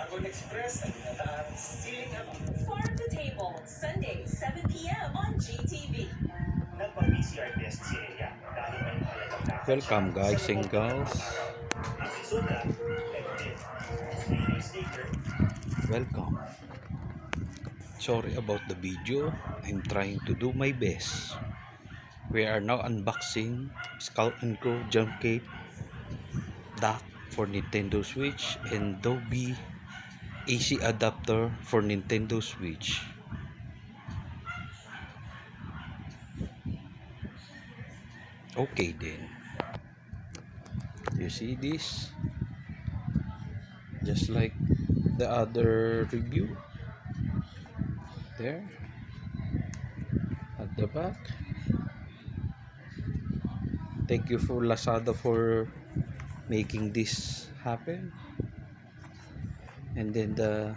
Farm to Table, Sunday, 7 p.m. on GTV. Welcome guys and girls. Welcome. Sorry about the video. I'm trying to do my best. We are now unboxing Skull & Co jumpgate dock for Nintendo Switch and dobe AC adapter for Nintendo Switch. Okay then. You see this? Just like the other review. There. At the back. Thank you for Lazada for making this happen. And then the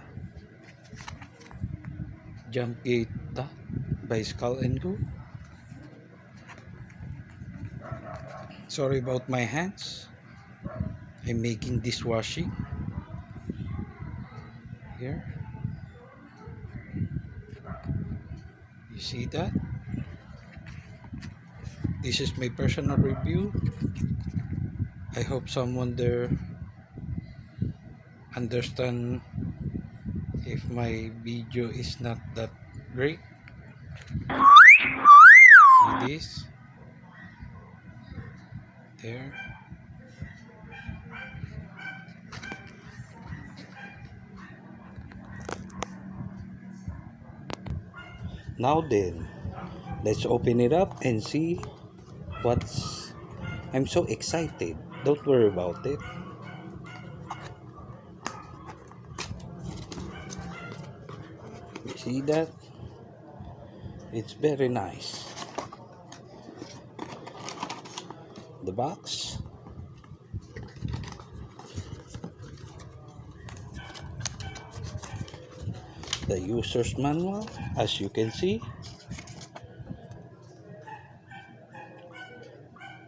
jumpgate dock by Skull & Co. Sorry about my hands. I'm making dishwashing here. You see that? This is my personal review. I hope someone there understand if my video is not that great. See this? There. Now then, let's open it up and see what's... I'm so excited. Don't worry about it. You see that? It's very nice. The box. The user's manual, as you can see.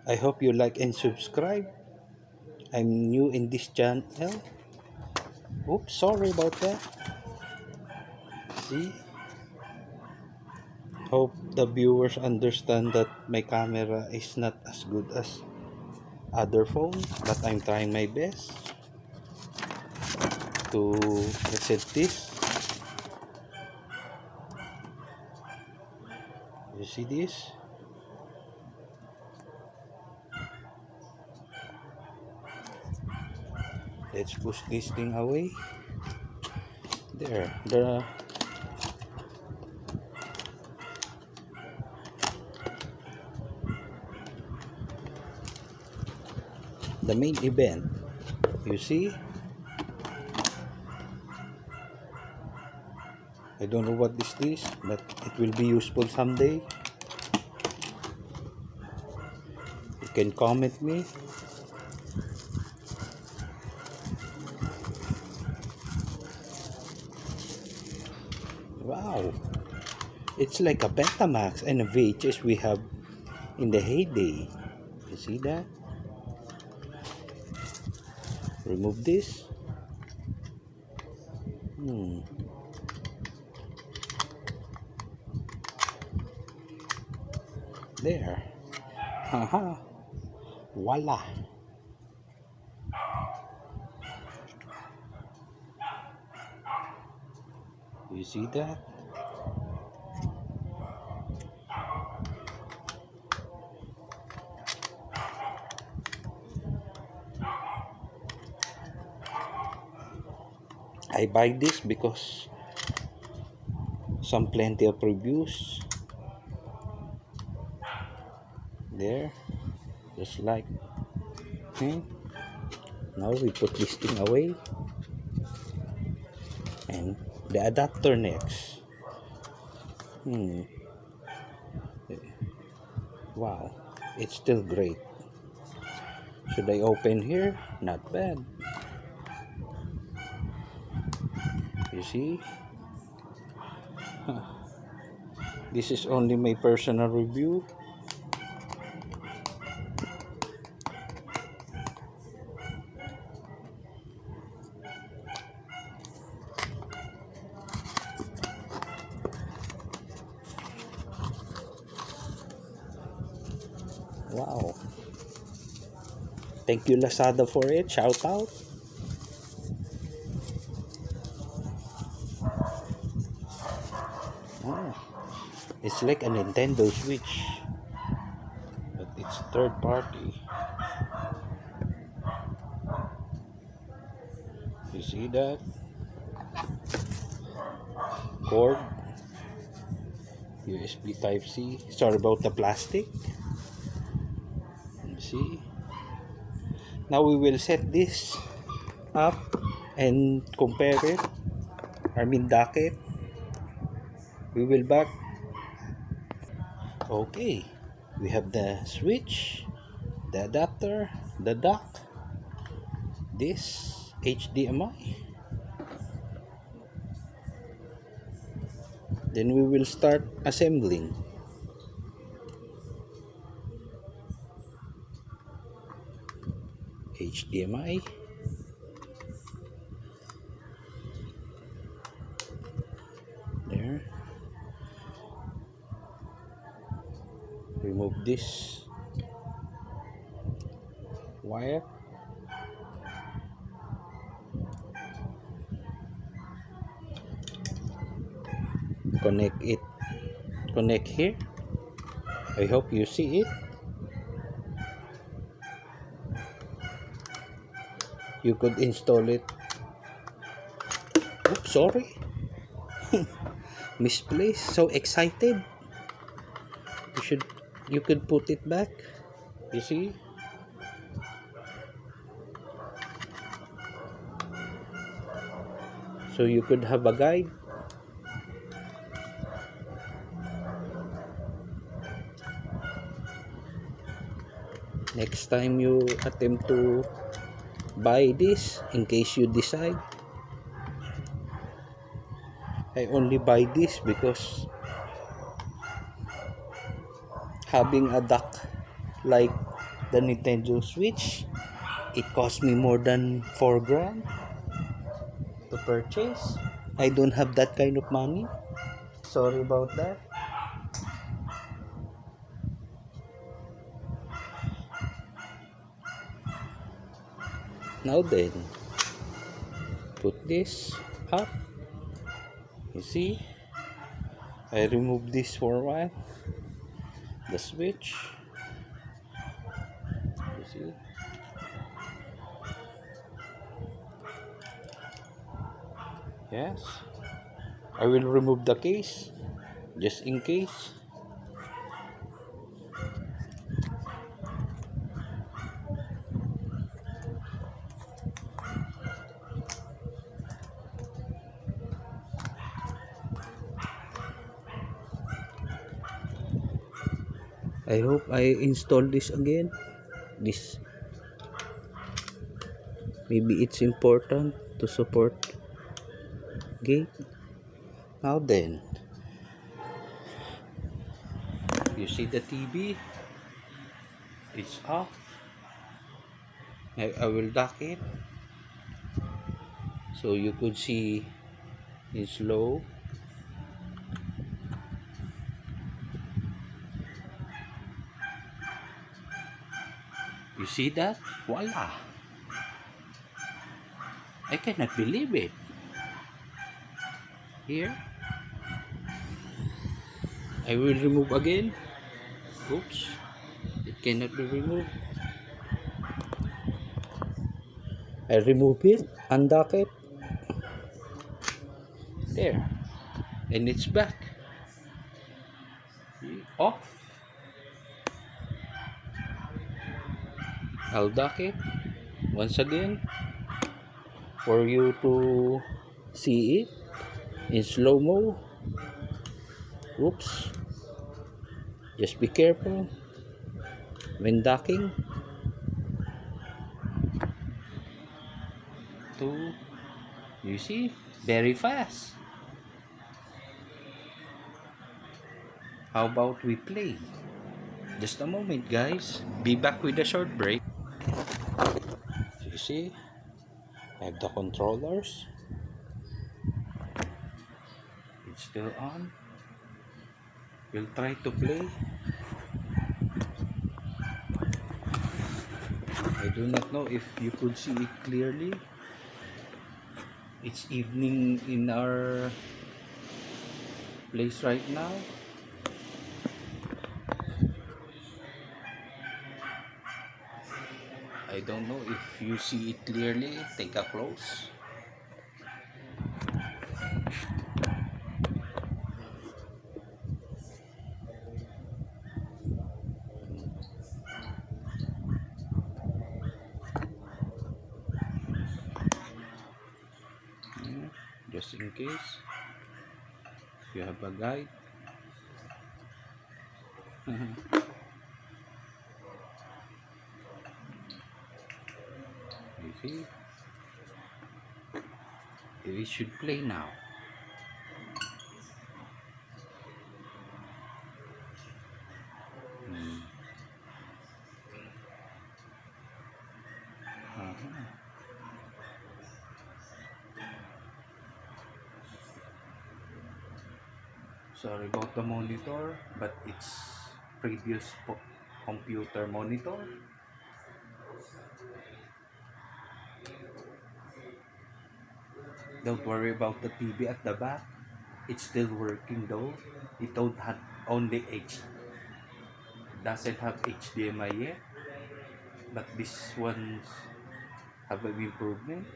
I hope you like and subscribe. I'm new in this channel. Oops, sorry about that. See? Hope the viewers understand that my camera is not as good as other phone, but I'm trying my best to present this. You see this? Let's push this thing away. There, the main event. You see? I don't know what this is, but it will be useful someday. You can comment me. Wow, it's like a Betamax and a VHS we have in the heyday. You see that? Remove this. There. Haha. Voila. You see that? I buy this because some plenty of reviews there, just like now we put this thing away and the adapter next. Wow, it's still great. Should I open here? Not bad. You see? This is only my personal review. Wow. Thank you Lazada for it. Shout out. Oh, it's like a Nintendo Switch, but it's third party. You see that? Cord, USB Type C. Sorry about the plastic. You see? Now we will set this up and compare it. I mean dock it. We will back. Okay. We have the switch, the adapter, the dock, this HDMI. Then we will start assembling. HDMI. There. Remove this wire. Connect it. Connect here. I hope you see it. You could install it. Oops, sorry. Misplaced. So excited. You could put it back. You see? So you could have a guide. Next time you attempt to buy this, in case you decide. I only buy this because having a dock like the Nintendo Switch, it cost me more than 4 grand to purchase. I don't have that kind of money. Sorry about that. Now then, put this up. You see, I remove this for a while. The switch. You see. Yes. I will remove the case just in case. I hope I install this again. This maybe it's important to support gate. Now then, you see the TV? It's off. I will dock it so you could see it's low. You see that? Voila! I cannot believe it. Here, I will remove again. Oops, it cannot be removed. I remove it, undock it. There, and it's back. Off. I'll dock it once again for you to see it in slow-mo. Oops. Just be careful when docking. 2. You see? Very fast. How about we play? Just a moment, guys. Be back with a short break. You see? I have the controllers. It's still on. We'll try to play. I do not know if you could see it clearly. It's evening in our place right now. I don't know if you see it clearly. Take a close. Just in case you have a guide. You see, it should play now. Hmm. Uh-huh. Sorry about the monitor, but it's previous computer monitor. Don't worry about the TV at the back. It's still working though. It don't have only doesn't have HDMI yet, but this one's have an improvement.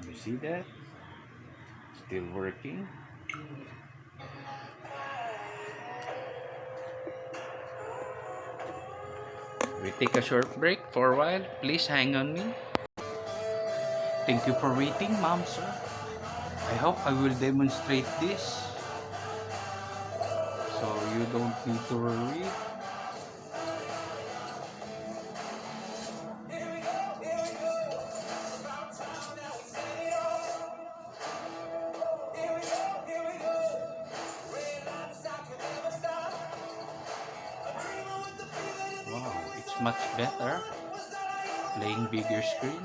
You see that? Still working. We take a short break for a while. Please hang on me. Thank you for waiting, ma'am, sir. I hope I will demonstrate this so you don't need to worry. Wow, it's much better playing bigger screen.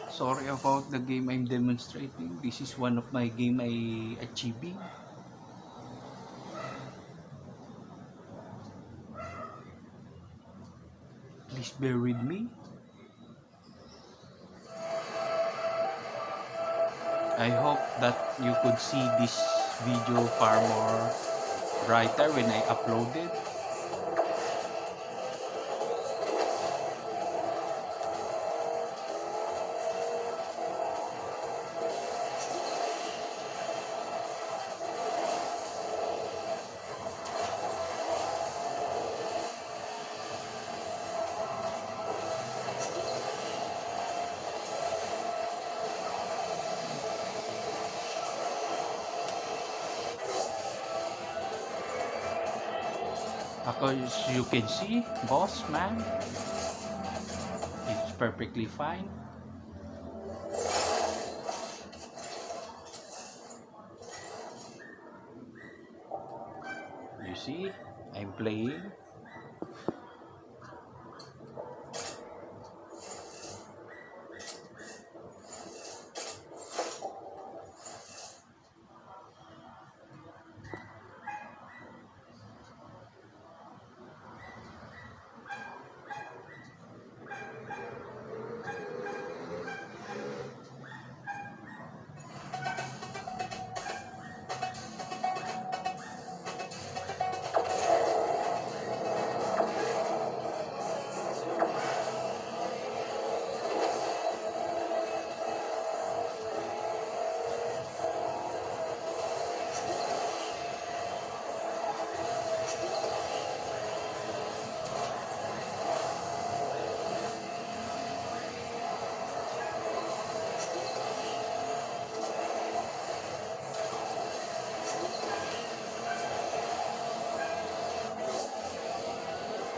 Sorry about the game I'm demonstrating. This is one of my game I achieving. Please bear with me. I hope that you could see this video far more brighter when I upload it. As you can see, boss man, it's perfectly fine. You see, I'm playing.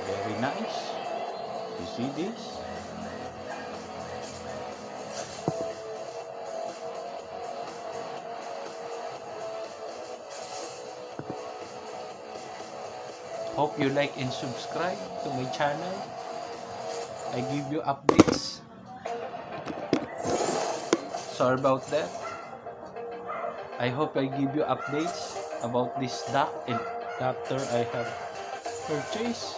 Very nice. You see this? Hope you like and subscribe to my channel. I give you updates. Sorry about that. I hope I give you updates about this dock and adapter I have purchased.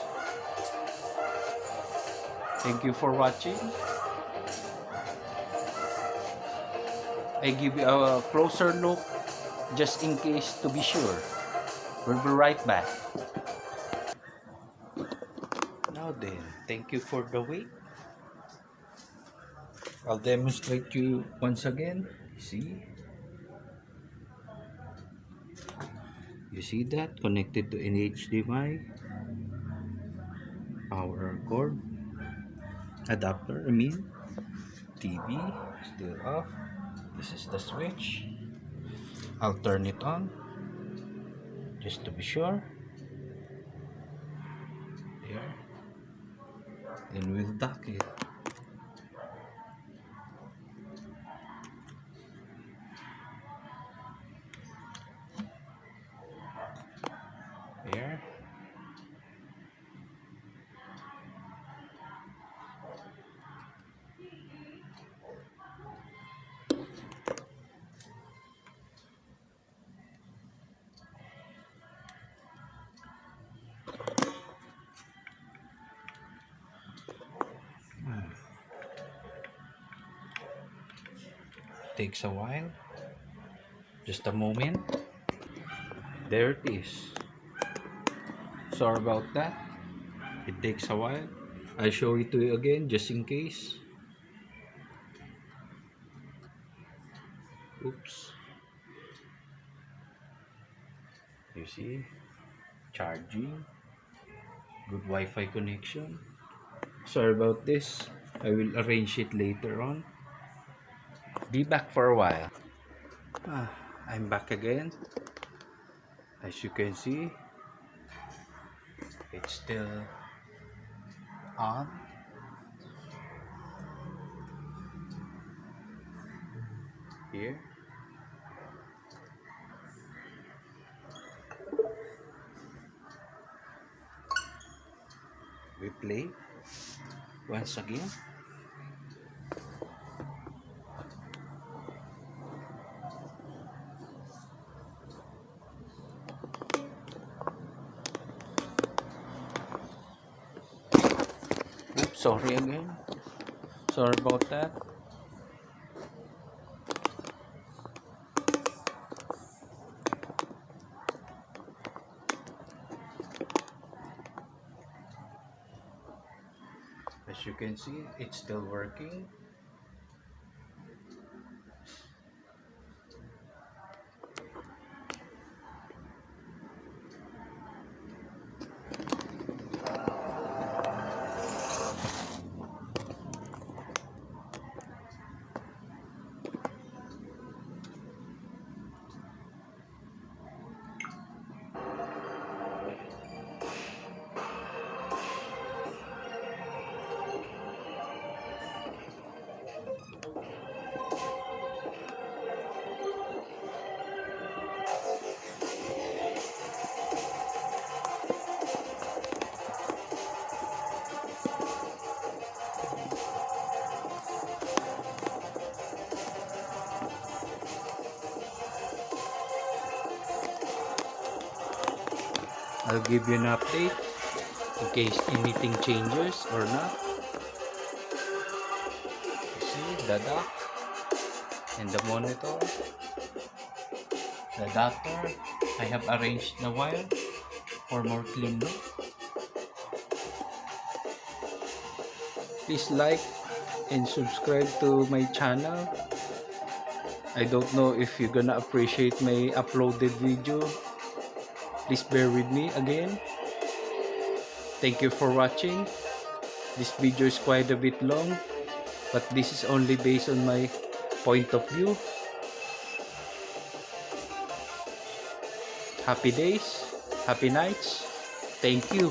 Thank you for watching. I give you a closer look just in case to be sure. We'll be right back. Now then, thank you for the wait. I'll demonstrate you once again. See? You see that? Connected to an HDMI. Power cord. Adapter, I mean. TV. Still off. This is the switch. I'll turn it on. Just to be sure. There. Then we'll dock it. There. Takes a while. Just a moment. There it is. Sorry about that. It takes a while. I'll show it to you again just in case. Oops. You see? Charging. Good Wi-Fi connection. Sorry about this. I will arrange it later on. Be back for a while. I'm back again. As you can see, it's still on. Here. We play once again. Oops, sorry again. Sorry about that. As you can see, it's still working. I'll give you an update in case anything changes or not. You see the dock and the monitor, the adapter. I have arranged the wire for more clean look. Please like and subscribe to my channel. I don't know if you're gonna appreciate my uploaded video. Please bear with me again. Thank you for watching. This video is quite a bit long, but this is only based on my point of view. Happy days, happy nights. Thank you.